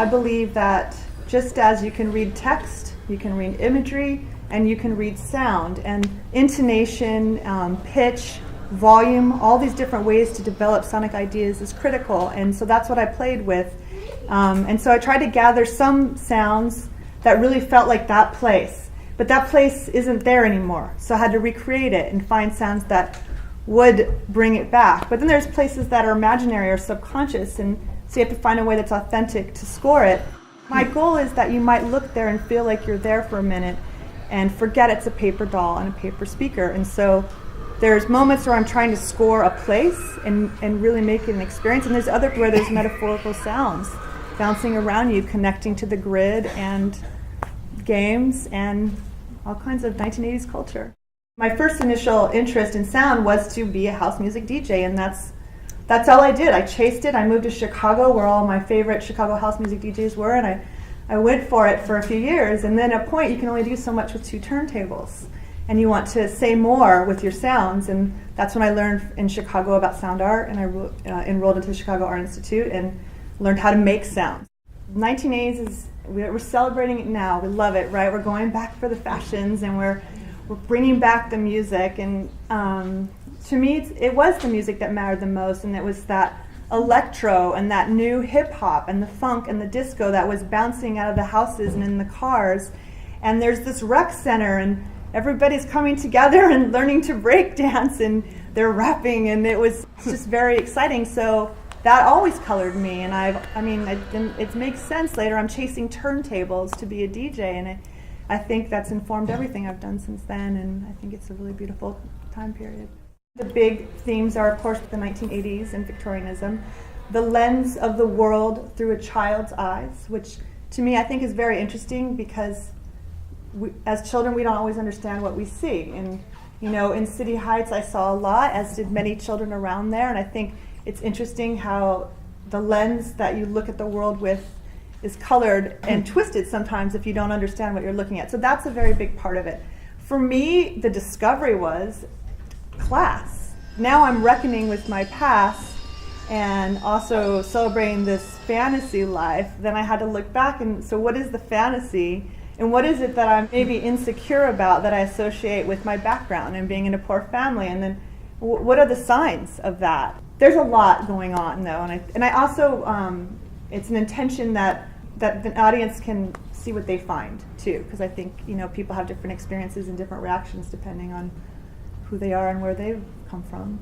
I believe that just as you can read text, you can read imagery, and you can read sound. And intonation, pitch, volume, all these different ways to develop sonic ideas is critical. And so that's what I played with. And so I tried to gather some sounds that really felt like that place. But that place isn't there anymore. So I had to recreate it and find sounds that would bring it back. But then there's places that are imaginary or subconscious, and so you have to find a way that's authentic to score it. My goal is that you might look there and feel like you're there for a minute and forget it's a paper doll and a paper speaker. And so there's moments where I'm trying to score a place and really make it an experience, and there's other where there's metaphorical sounds bouncing around you, connecting to the grid and games and all kinds of 1980s culture. My first initial interest in sound was to be a house music DJ, and that's all I did. I chased it. I moved to Chicago, where all my favorite Chicago house music DJs were, and I went for it for a few years. And then at a point, you can only do so much with 2 turntables, and you want to say more with your sounds. And that's when I learned in Chicago about sound art, and I enrolled into the Chicago Art Institute and learned how to make sounds. 1980s we're celebrating it now. We love it, right? We're going back for the fashions, and we're bringing back the music. And to me, it was the music that mattered the most, and it was that electro and that new hip hop and the funk and the disco that was bouncing out of the houses and in the cars. And there's this rec center, and everybody's coming together and learning to break dance, and they're rapping, and it was just very exciting. So that always colored me, and it makes sense later. I'm chasing turntables to be a DJ, and I think that's informed everything I've done since then, and I think it's a really beautiful time period. The big themes are, of course, the 1980s and Victorianism, the lens of the world through a child's eyes, which to me I think is very interesting, because as children we don't always understand what we see. And in City Heights I saw a lot, as did many children around there, and I think it's interesting how the lens that you look at the world with is colored and twisted sometimes if you don't understand what you're looking at. So that's a very big part of it. For me, the discovery was class. Now I'm reckoning with my past and also celebrating this fantasy life. Then I had to look back, and so what is the fantasy? And what is it that I'm maybe insecure about that I associate with my background and being in a poor family? And then what are the signs of that? There's a lot going on, though, and I also it's an intention that the audience can see what they find too, because I think people have different experiences and different reactions depending on who they are and where they've come from.